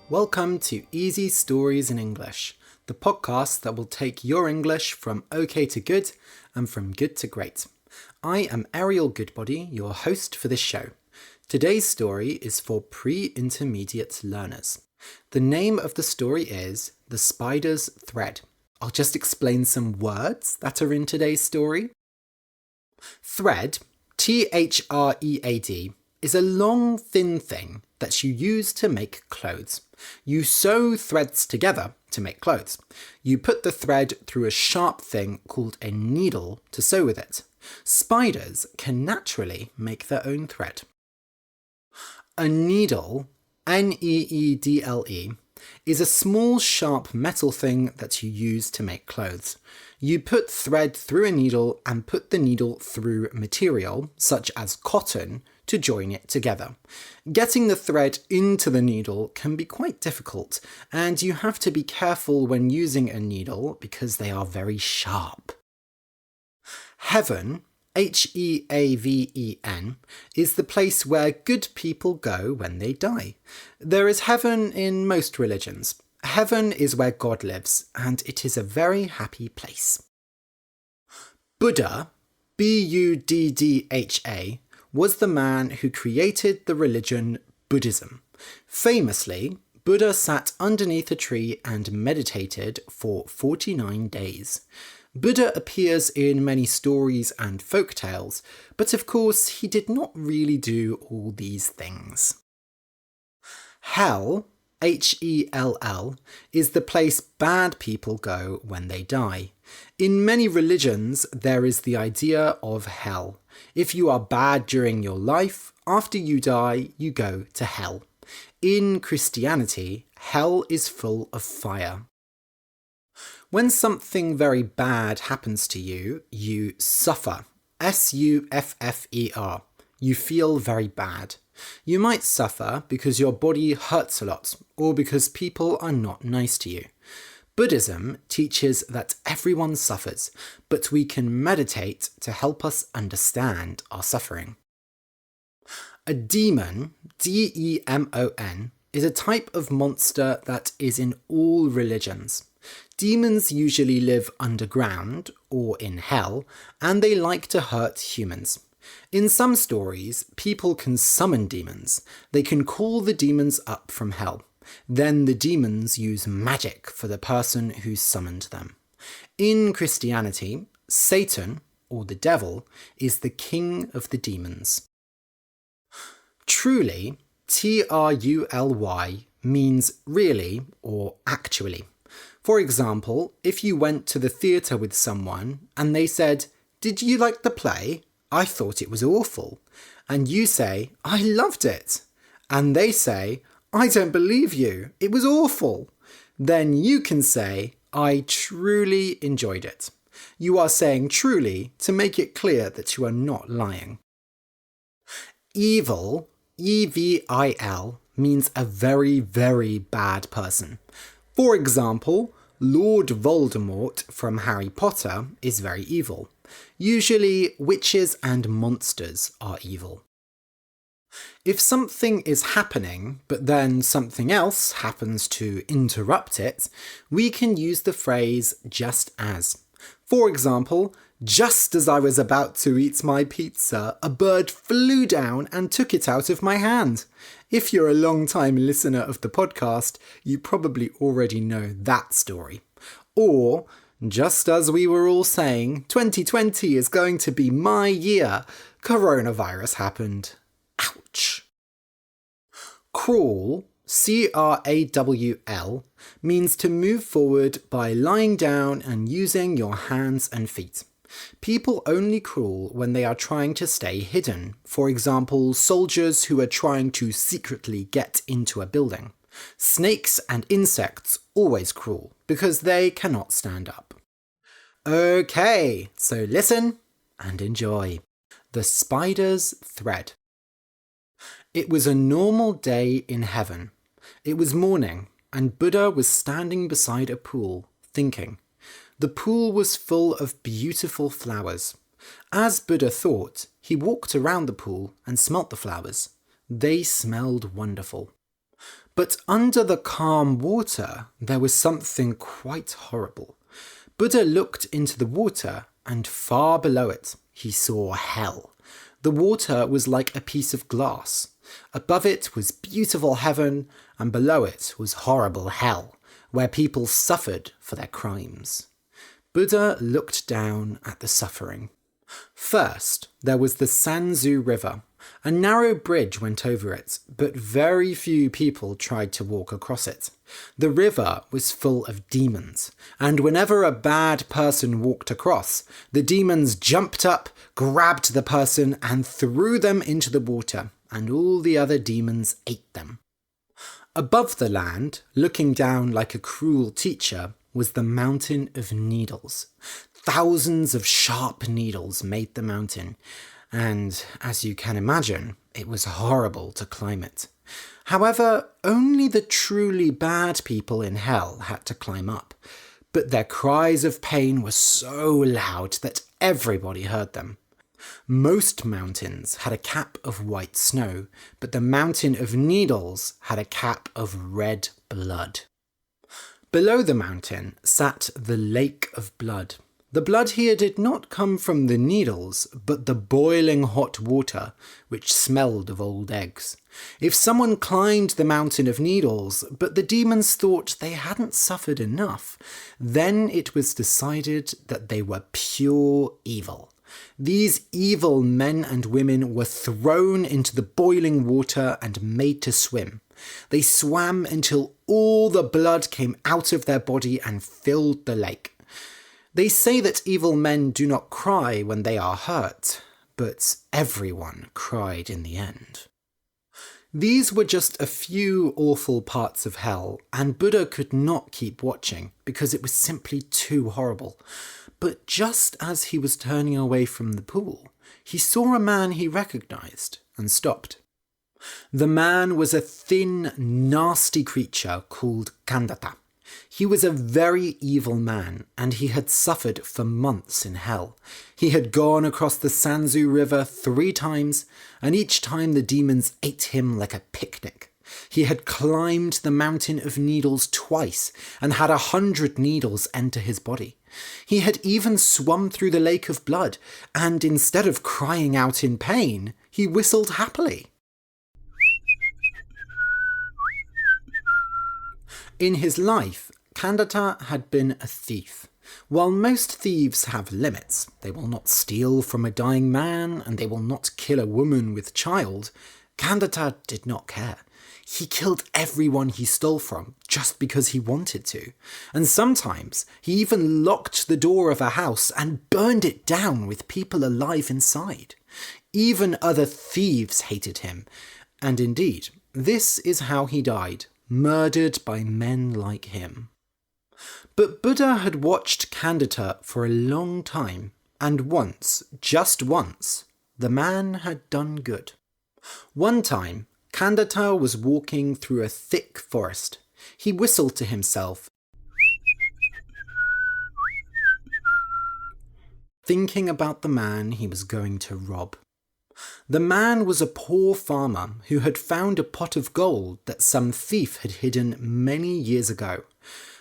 Welcome to Easy Stories in English, the podcast that will take your English from okay to good and from good to great. I am Ariel Goodbody, your host for this show. Today's story is for pre-intermediate learners. The name of the story is The Spider's Thread. I'll just explain some words that are in today's story. Thread, T-H-R-E-A-D, is a long, thin thing that you use to make clothes. You sew threads together to make clothes. You put the thread through a sharp thing called a needle to sew with it. Spiders can naturally make their own thread. A needle, N-E-E-D-L-E, is a small sharp metal thing that you use to make clothes. You put thread through a needle and put the needle through material, such as cotton, to join it together. Getting the thread into the needle can be quite difficult, and you have to be careful when using a needle because they are very sharp. Heaven, H-E-A-V-E-N, is the place where good people go when they die. There is heaven in most religions. Heaven is where God lives, and it is a very happy place. Buddha, B-U-D-D-H-A, was the man who created the religion Buddhism. Famously, Buddha sat underneath a tree and meditated for 49 days. Buddha appears in many stories and folk tales, but of course he did not really do all these things. Hell, H-E-L-L, is the place bad people go when they die. In many religions, there is the idea of hell. If you are bad during your life, after you die, you go to hell. In Christianity, hell is full of fire. When something very bad happens to you, you suffer. S-U-F-F-E-R. You feel very bad. You might suffer because your body hurts a lot, or because people are not nice to you. Buddhism teaches that everyone suffers, but we can meditate to help us understand our suffering. A demon, D-E-M-O-N, is a type of monster that is in all religions. Demons usually live underground, or in hell, and they like to hurt humans. In some stories, people can summon demons. They can call the demons up from hell. Then the demons use magic for the person who summoned them. In Christianity, Satan, or the devil, is the king of the demons. Truly, T-R-U-L-Y, means really or actually. For example, if you went to the theatre with someone and they said, "Did you like the play? I thought it was awful." And you say, "I loved it." And they say, "I don't believe you, it was awful." Then you can say, "I truly enjoyed it." You are saying truly to make it clear that you are not lying. Evil, E-V-I-L, means a very, very bad person. For example, Lord Voldemort from Harry Potter is very evil. Usually, witches and monsters are evil. If something is happening, but then something else happens to interrupt it, we can use the phrase just as. For example, just as I was about to eat my pizza, a bird flew down and took it out of my hand. If you're a long-time listener of the podcast, you probably already know that story. Or, just as we were all saying, 2020 is going to be my year, coronavirus happened. Ouch. Crawl, C-R-A-W-L, means to move forward by lying down and using your hands and feet. People only crawl when they are trying to stay hidden. For example, soldiers who are trying to secretly get into a building. Snakes and insects always crawl because they cannot stand up. Okay, so listen and enjoy. The Spider's Thread. It was a normal day in heaven. It was morning, and Buddha was standing beside a pool, thinking. The pool was full of beautiful flowers. As Buddha thought, he walked around the pool and smelt the flowers. They smelled wonderful. But under the calm water, there was something quite horrible. Buddha looked into the water, and far below it, he saw hell. The water was like a piece of glass. Above it was beautiful heaven, and below it was horrible hell, where people suffered for their crimes. Buddha looked down at the suffering. First, there was the Sanzu River. A narrow bridge went over it, but very few people tried to walk across it. The river was full of demons, and whenever a bad person walked across, the demons jumped up, grabbed the person, and threw them into the water, and all the other demons ate them. Above the land, looking down like a cruel teacher, was the Mountain of Needles. Thousands of sharp needles made the mountain, and, as you can imagine, it was horrible to climb it. However, only the truly bad people in hell had to climb up, but their cries of pain were so loud that everybody heard them. Most mountains had a cap of white snow, but the Mountain of Needles had a cap of red blood. Below the mountain sat the Lake of Blood. The blood here did not come from the needles, but the boiling hot water, which smelled of old eggs. If someone climbed the Mountain of Needles, but the demons thought they hadn't suffered enough, then it was decided that they were pure evil. These evil men and women were thrown into the boiling water and made to swim. They swam until all the blood came out of their body and filled the lake. They say that evil men do not cry when they are hurt, but everyone cried in the end. These were just a few awful parts of hell, and Buddha could not keep watching because it was simply too horrible. But just as he was turning away from the pool, he saw a man he recognized and stopped. The man was a thin, nasty creature called Kandata. He was a very evil man, and he had suffered for months in hell. He had gone across the Sanzu River 3 times, and each time the demons ate him like a picnic. He had climbed the Mountain of Needles twice, and had 100 needles enter his body. He had even swum through the Lake of Blood, and instead of crying out in pain, he whistled happily. In his life, Kandata had been a thief. While most thieves have limits, they will not steal from a dying man and they will not kill a woman with child, Kandata did not care. He killed everyone he stole from just because he wanted to. And sometimes he even locked the door of a house and burned it down with people alive inside. Even other thieves hated him. And indeed, this is how he died. Murdered by men like him. But Buddha had watched Kandata for a long time, and once, just once, the man had done good. One time, Kandata was walking through a thick forest. He whistled to himself, thinking about the man he was going to rob. The man was a poor farmer who had found a pot of gold that some thief had hidden many years ago.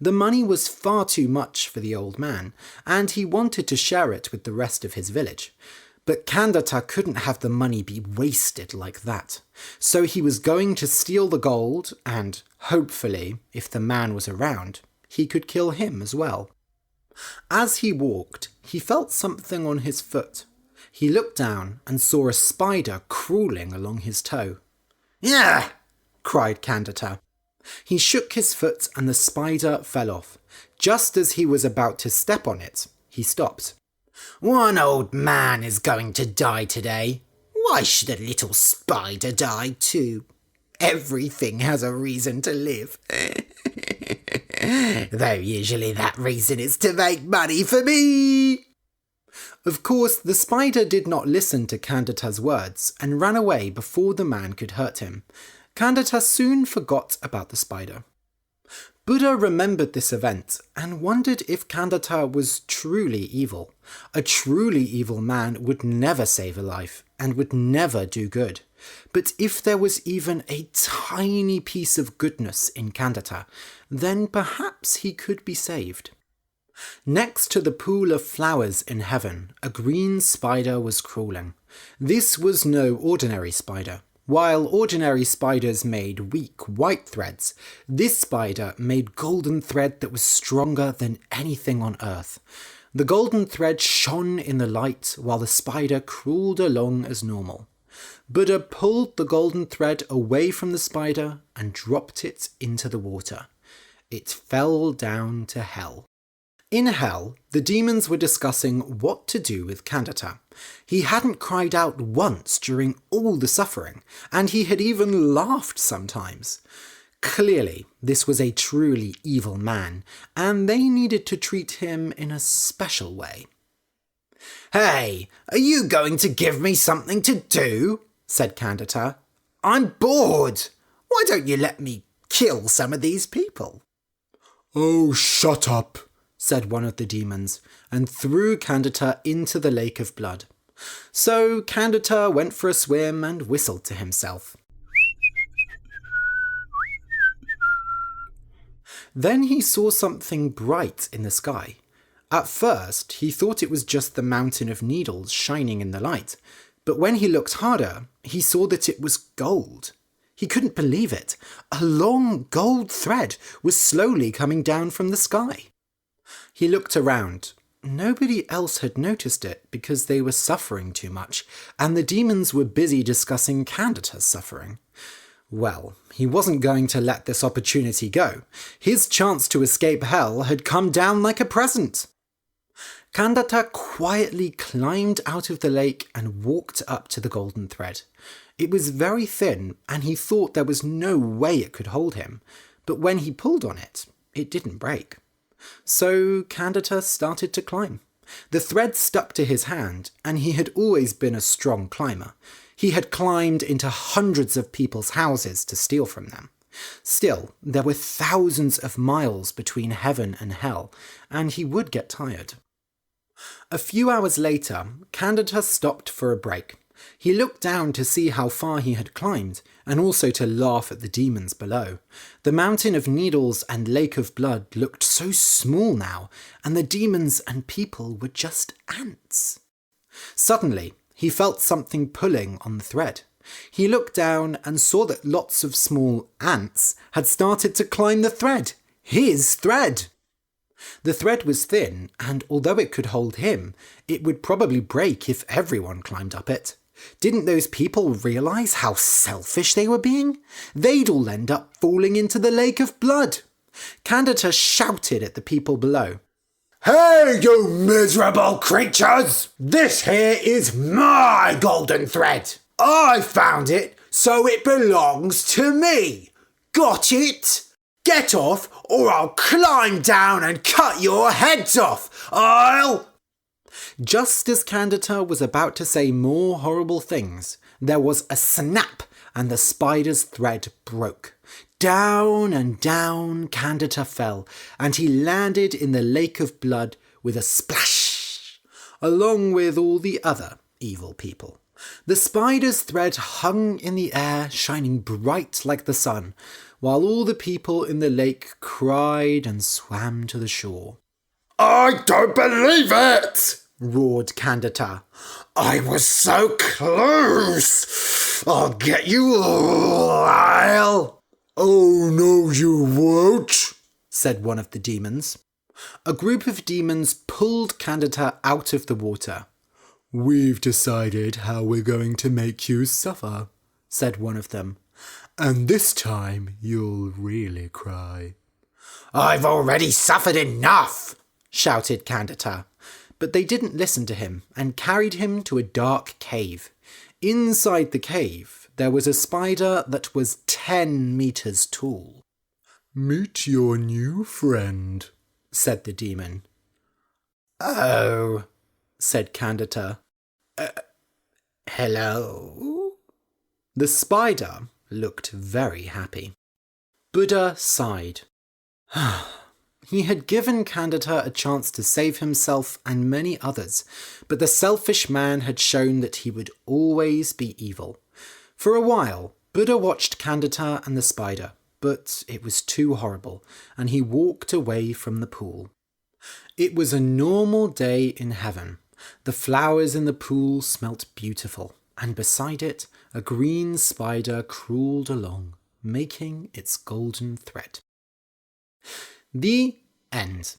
The money was far too much for the old man, and he wanted to share it with the rest of his village. But Kandata couldn't have the money be wasted like that. So he was going to steal the gold, and hopefully, if the man was around, he could kill him as well. As he walked, he felt something on his foot. He looked down and saw a spider crawling along his toe. "Yeah!" cried Kandata. He shook his foot and the spider fell off. Just as he was about to step on it, he stopped. "One old man is going to die today. Why should a little spider die too? Everything has a reason to live. Though usually that reason is to make money for me." Of course, the spider did not listen to Kandata's words and ran away before the man could hurt him. Kandata soon forgot about the spider. Buddha remembered this event and wondered if Kandata was truly evil. A truly evil man would never save a life and would never do good. But if there was even a tiny piece of goodness in Kandata, then perhaps he could be saved. Next to the pool of flowers in heaven, a green spider was crawling. This was no ordinary spider. While ordinary spiders made weak white threads, this spider made golden thread that was stronger than anything on earth. The golden thread shone in the light while the spider crawled along as normal. Buddha pulled the golden thread away from the spider and dropped it into the water. It fell down to hell. In hell, the demons were discussing what to do with Kandata. He hadn't cried out once during all the suffering, and he had even laughed sometimes. Clearly, this was a truly evil man, and they needed to treat him in a special way. "Hey, are you going to give me something to do?" said Kandata. "I'm bored. Why don't you let me kill some of these people?" "Oh, shut up," said one of the demons, and threw Kandata into the lake of blood. So Kandata went for a swim and whistled to himself. Then he saw something bright in the sky. At first, he thought it was just the mountain of needles shining in the light, but when he looked harder, he saw that it was gold. He couldn't believe it. A long gold thread was slowly coming down from the sky. He looked around. Nobody else had noticed it because they were suffering too much, and the demons were busy discussing Kandata's suffering. Well, he wasn't going to let this opportunity go. His chance to escape hell had come down like a present. Kandata quietly climbed out of the lake and walked up to the golden thread. It was very thin, and he thought there was no way it could hold him, but when he pulled on it, it didn't break. So Kandata started to climb. The thread stuck to his hand, and he had always been a strong climber. He had climbed into hundreds of people's houses to steal from them. Still, there were thousands of miles between heaven and hell, and he would get tired. A few hours later, Kandata stopped for a break. He looked down to see how far he had climbed, and also to laugh at the demons below. The mountain of needles and lake of blood looked so small now, and the demons and people were just ants. Suddenly, he felt something pulling on the thread. He looked down and saw that lots of small ants had started to climb the thread. His thread! The thread was thin, and although it could hold him, it would probably break if everyone climbed up it. Didn't those people realise how selfish they were being? They'd all end up falling into the lake of blood. Kandata shouted at the people below. "Hey, you miserable creatures! This here is my golden thread. I found it, so it belongs to me. Got it? Get off, or I'll climb down and cut your heads off. Just as Kandata was about to say more horrible things, there was a snap and the spider's thread broke. Down and down Kandata fell, and he landed in the lake of blood with a splash, along with all the other evil people. The spider's thread hung in the air, shining bright like the sun, while all the people in the lake cried and swam to the shore. "I don't believe it!" roared Kandata. "I was so close! I'll get you all!" "Oh, no, you won't," said one of the demons. A group of demons pulled Kandata out of the water. "We've decided how we're going to make you suffer," said one of them. "And this time you'll really cry." "I've already suffered enough," shouted Kandata. But they didn't listen to him and carried him to a dark cave. Inside the cave, there was a spider that was 10 meters tall. "Meet your new friend," said the demon. "Oh," said Kandata. Hello?" The spider looked very happy. Buddha sighed. He had given Kandata a chance to save himself and many others, but the selfish man had shown that he would always be evil. For a while, Buddha watched Kandata and the spider, but it was too horrible, and he walked away from the pool. It was a normal day in heaven. The flowers in the pool smelt beautiful, and beside it, a green spider crawled along, making its golden thread. The end.